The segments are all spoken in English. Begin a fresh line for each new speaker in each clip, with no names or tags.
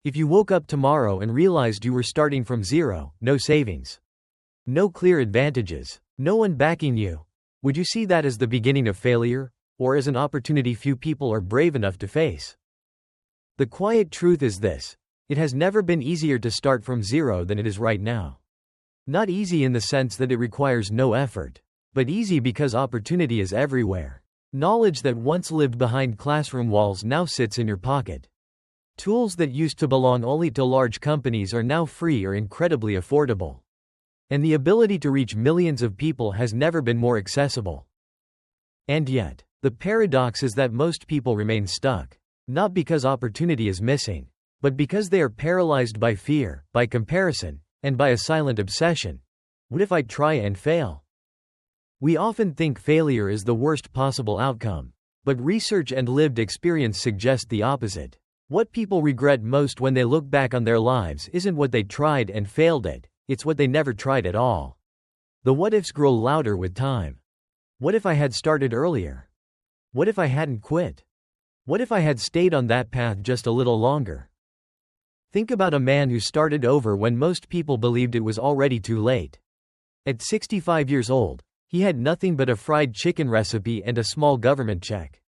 If you woke up tomorrow and realized you were starting from zero, no savings, no clear advantages, no one backing you, would you see that as the beginning of failure, or as an opportunity few people are brave enough to face? The quiet truth is this: it has never been easier to start from zero than it is right now. Not easy in the sense that it requires no effort, but easy because opportunity is everywhere. Knowledge that once lived behind classroom walls now sits in your pocket. Tools that used to belong only to large companies are now free or incredibly affordable. And the ability to reach millions of people has never been more accessible. And yet, the paradox is that most people remain stuck, not because opportunity is missing, but because they are paralyzed by fear, by comparison, and by a silent obsession. What if I try and fail? We often think failure is the worst possible outcome, but research and lived experience suggest the opposite. What people regret most when they look back on their lives isn't what they tried and failed at, it's what they never tried at all. The what-ifs grow louder with time. What if I had started earlier? What if I hadn't quit? What if I had stayed on that path just a little longer? Think about a man who started over when most people believed it was already too late. At 65 years old, he had nothing but a fried chicken recipe and a small government check.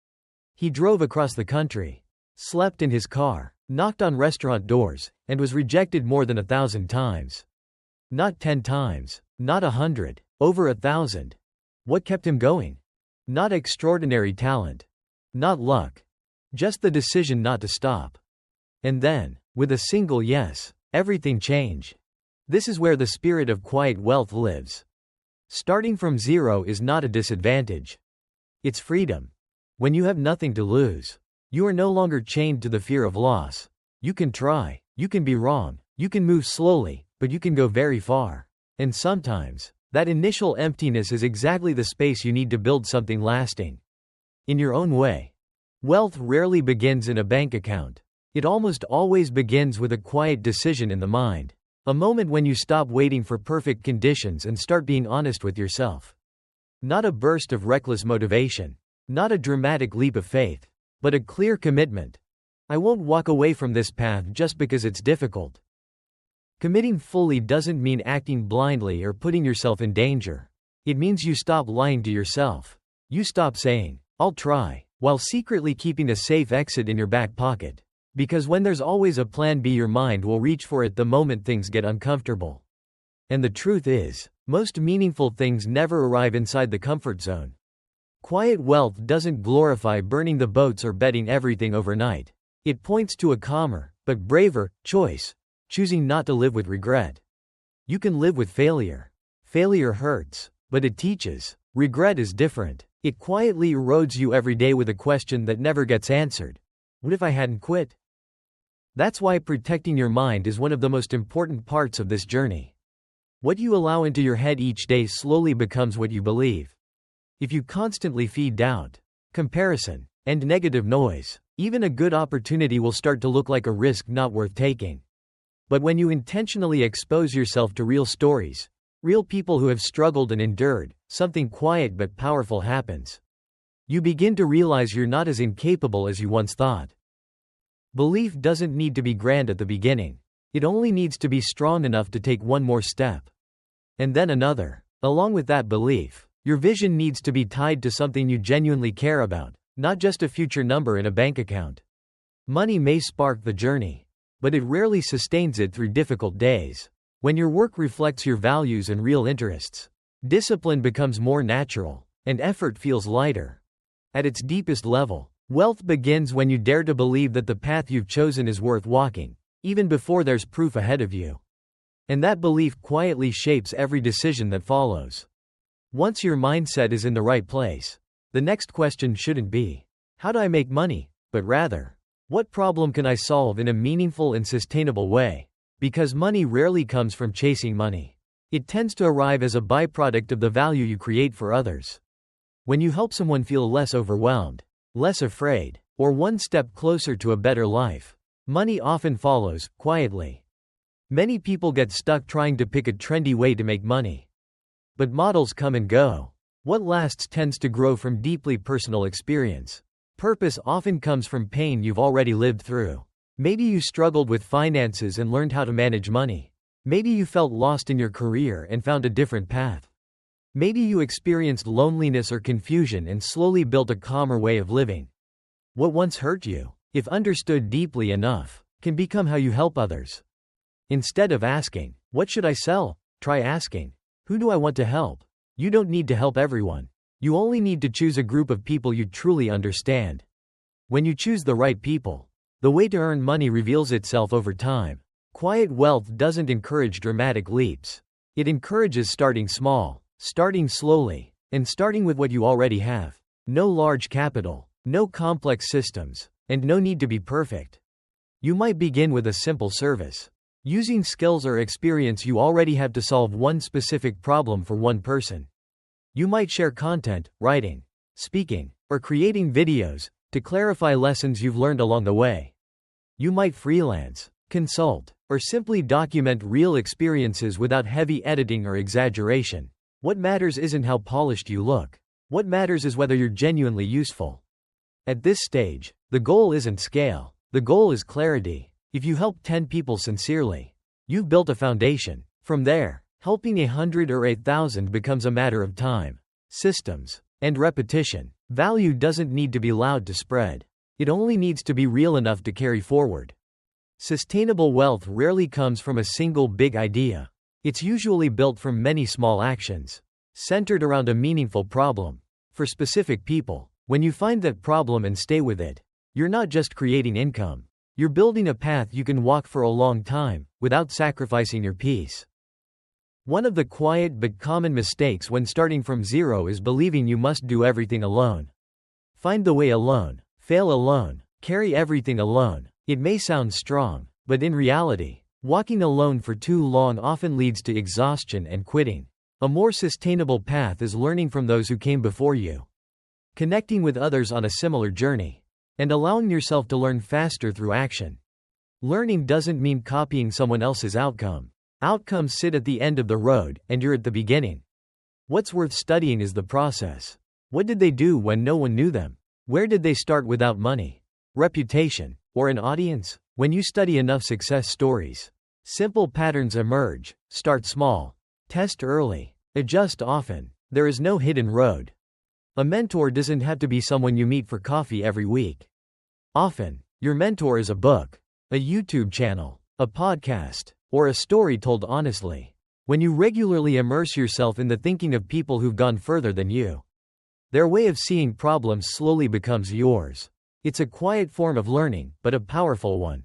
He drove across the country, slept in his car, knocked on restaurant doors, and was rejected more than 1,000 times. Not 10 times, not 100, over 1,000. What kept him going? Not extraordinary talent, not luck, just the decision not to stop. And then, with a single yes, everything changed. This is where the spirit of quiet wealth lives. Starting from zero is not a disadvantage. It's freedom. When you have nothing to lose, you are no longer chained to the fear of loss. You can try, you can be wrong, you can move slowly, but you can go very far. And sometimes, that initial emptiness is exactly the space you need to build something lasting. In your own way. Wealth rarely begins in a bank account. It almost always begins with a quiet decision in the mind. A moment when you stop waiting for perfect conditions and start being honest with yourself. Not a burst of reckless motivation. Not a dramatic leap of faith. But a clear commitment. I won't walk away from this path just because it's difficult. Committing fully doesn't mean acting blindly or putting yourself in danger. It means you stop lying to yourself. You stop saying, "I'll try," while secretly keeping a safe exit in your back pocket. Because when there's always a plan B, your mind will reach for it the moment things get uncomfortable. And the truth is, most meaningful things never arrive inside the comfort zone. Quiet wealth doesn't glorify burning the boats or betting everything overnight. It points to a calmer, but braver, choice. Choosing not to live with regret. You can live with failure. Failure hurts, but it teaches. Regret is different. It quietly erodes you every day with a question that never gets answered. What if I hadn't quit? That's why protecting your mind is one of the most important parts of this journey. What you allow into your head each day slowly becomes what you believe. If you constantly feed doubt, comparison, and negative noise, even a good opportunity will start to look like a risk not worth taking. But when you intentionally expose yourself to real stories, real people who have struggled and endured, something quiet but powerful happens. You begin to realize you're not as incapable as you once thought. Belief doesn't need to be grand at the beginning. It only needs to be strong enough to take one more step. And then another. Along with that belief, your vision needs to be tied to something you genuinely care about, not just a future number in a bank account. Money may spark the journey, but it rarely sustains it through difficult days. When your work reflects your values and real interests, discipline becomes more natural, and effort feels lighter. At its deepest level, wealth begins when you dare to believe that the path you've chosen is worth walking, even before there's proof ahead of you. And that belief quietly shapes every decision that follows. Once your mindset is in the right place, the next question shouldn't be, "How do I make money?" but rather, "What problem can I solve in a meaningful and sustainable way?" Because money rarely comes from chasing money. It tends to arrive as a byproduct of the value you create for others. When you help someone feel less overwhelmed, less afraid, or one step closer to a better life, money often follows, quietly. Many people get stuck trying to pick a trendy way to make money. But models come and go. What lasts tends to grow from deeply personal experience. Purpose often comes from pain you've already lived through. Maybe you struggled with finances and learned how to manage money. Maybe you felt lost in your career and found a different path. Maybe you experienced loneliness or confusion and slowly built a calmer way of living. What once hurt you, if understood deeply enough, can become how you help others. Instead of asking, "What should I sell?" try asking, "Who do I want to help?" You don't need to help everyone. You only need to choose a group of people you truly understand. When you choose the right people, the way to earn money reveals itself over time. Quiet wealth doesn't encourage dramatic leaps. It encourages starting small, starting slowly, and starting with what you already have. No large capital, no complex systems, and no need to be perfect. You might begin with a simple service, using skills or experience you already have to solve one specific problem for one person. You might share content, writing, speaking, or creating videos to clarify lessons you've learned along the way. You might freelance, consult, or simply document real experiences without heavy editing or exaggeration. What matters isn't how polished you look. What matters is whether you're genuinely useful. At this stage, the goal isn't scale. The goal is clarity. If you help 10 people sincerely, you've built a foundation. From there, helping 100 or 8,000 becomes a matter of time, systems, and repetition. Value doesn't need to be loud to spread. It only needs to be real enough to carry forward. Sustainable wealth rarely comes from a single big idea. It's usually built from many small actions, centered around a meaningful problem. For specific people, when you find that problem and stay with it, you're not just creating income. You're building a path you can walk for a long time, without sacrificing your peace. One of the quiet but common mistakes when starting from zero is believing you must do everything alone. Find the way alone, fail alone, carry everything alone. It may sound strong, but in reality, walking alone for too long often leads to exhaustion and quitting. A more sustainable path is learning from those who came before you, connecting with others on a similar journey, and allowing yourself to learn faster through action. Learning doesn't mean copying someone else's outcome. Outcomes sit at the end of the road, and you're at the beginning. What's worth studying is the process. What did they do when no one knew them? Where did they start without money, reputation, or an audience? When you study enough success stories, simple patterns emerge. Start small, test early, adjust often. There is no hidden road. A mentor doesn't have to be someone you meet for coffee every week. Often, your mentor is a book, a YouTube channel, a podcast, or a story told honestly. When you regularly immerse yourself in the thinking of people who've gone further than you, their way of seeing problems slowly becomes yours. It's a quiet form of learning, but a powerful one.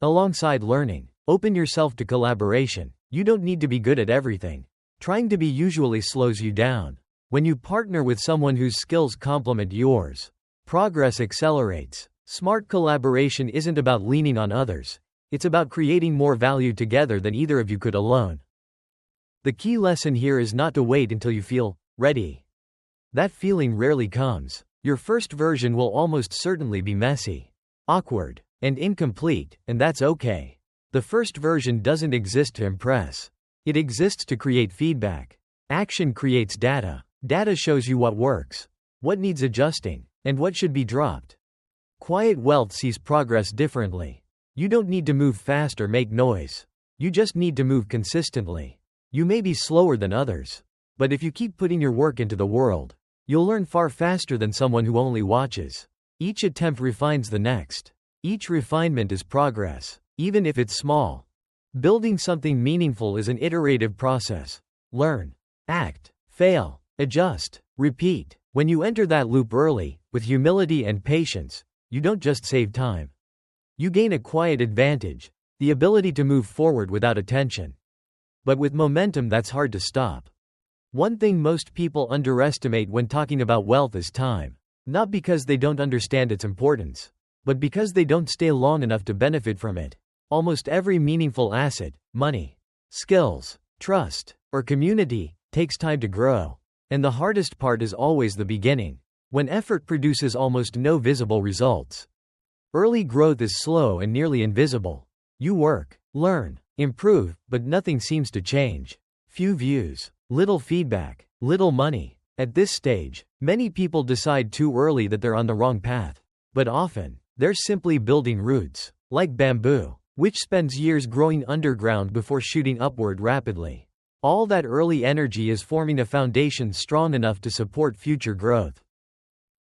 Alongside learning, open yourself to collaboration. You don't need to be good at everything. Trying to be usually slows you down. When you partner with someone whose skills complement yours, progress accelerates. Smart collaboration isn't about leaning on others. It's about creating more value together than either of you could alone. The key lesson here is not to wait until you feel ready. That feeling rarely comes. Your first version will almost certainly be messy, awkward, and incomplete, and that's okay. The first version doesn't exist to impress. It exists to create feedback. Action creates data. Data shows you what works, what needs adjusting, and what should be dropped. Quiet wealth sees progress differently. You don't need to move fast or make noise. You just need to move consistently. You may be slower than others, but if you keep putting your work into the world, you'll learn far faster than someone who only watches. Each attempt refines the next. Each refinement is progress, even if it's small. Building something meaningful is an iterative process. Learn, act, fail, adjust, repeat. When you enter that loop early, with humility and patience, you don't just save time. You gain a quiet advantage, the ability to move forward without attention. But with momentum, that's hard to stop. One thing most people underestimate when talking about wealth is time. Not because they don't understand its importance, but because they don't stay long enough to benefit from it. Almost every meaningful asset, money, skills, trust, or community, takes time to grow. And the hardest part is always the beginning, when effort produces almost no visible results. Early growth is slow and nearly invisible. You work, learn, improve, but nothing seems to change. Few views, little feedback, little money. At this stage, many people decide too early that they're on the wrong path. But often, they're simply building roots. Like bamboo, which spends years growing underground before shooting upward rapidly. All that early energy is forming a foundation strong enough to support future growth.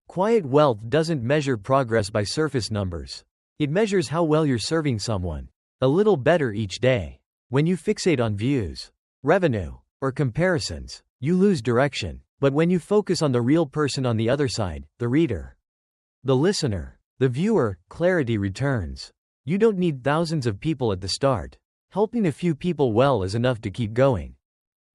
Quiet wealth doesn't measure progress by surface numbers. It measures how well you're serving someone a little better each day. When you fixate on views, revenue, or comparisons, you lose direction. But when you focus on the real person on the other side, the reader, the listener, the viewer, clarity returns. You don't need thousands of people at the start. Helping a few people well is enough to keep going.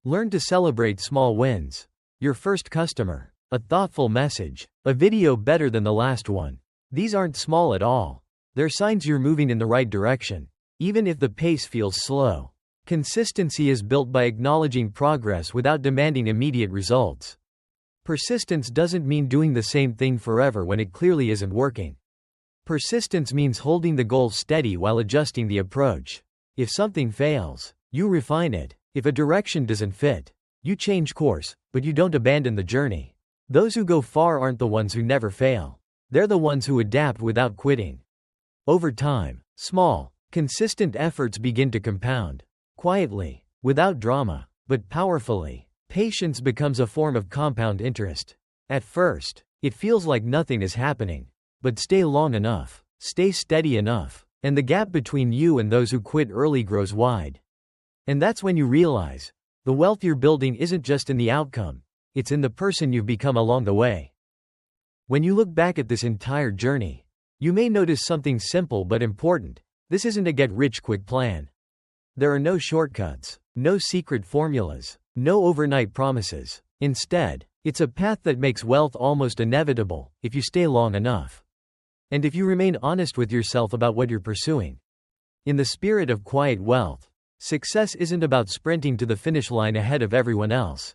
Learn to celebrate small wins. Your first customer, a thoughtful message, a video better than the last one. These aren't small at all. They're signs you're moving in the right direction, even if the pace feels slow. Consistency is built by acknowledging progress without demanding immediate results. Persistence doesn't mean doing the same thing forever when it clearly isn't working. Persistence means holding the goal steady while adjusting the approach. If something fails, you refine it. If a direction doesn't fit, you change course, but you don't abandon the journey. Those who go far aren't the ones who never fail. They're the ones who adapt without quitting. Over time, small, consistent efforts begin to compound. Quietly, without drama, but powerfully, patience becomes a form of compound interest. At first, it feels like nothing is happening. But stay long enough, stay steady enough, and the gap between you and those who quit early grows wide. And that's when you realize, the wealth you're building isn't just in the outcome, it's in the person you've become along the way. When you look back at this entire journey, you may notice something simple but important. This isn't a get-rich-quick plan. There are no shortcuts, no secret formulas, no overnight promises. Instead, it's a path that makes wealth almost inevitable, if you stay long enough. And if you remain honest with yourself about what you're pursuing. In the spirit of quiet wealth, success isn't about sprinting to the finish line ahead of everyone else.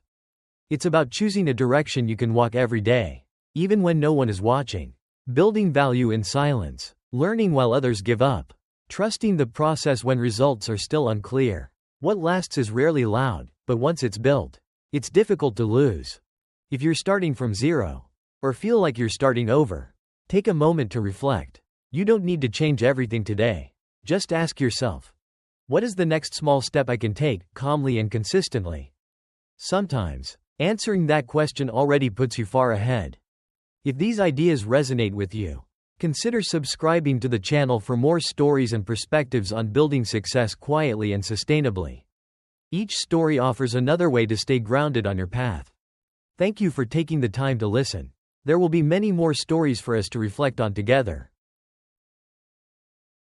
It's about choosing a direction you can walk every day, even when no one is watching. Building value in silence, learning while others give up, trusting the process when results are still unclear. What lasts is rarely loud, but once it's built, it's difficult to lose. If you're starting from zero, or feel like you're starting over, take a moment to reflect. You don't need to change everything today. Just ask yourself, what is the next small step I can take, calmly and consistently? Sometimes, answering that question already puts you far ahead. If these ideas resonate with you, consider subscribing to the channel for more stories and perspectives on building success quietly and sustainably. Each story offers another way to stay grounded on your path. Thank you for taking the time to listen. There will be many more stories for us to reflect on together.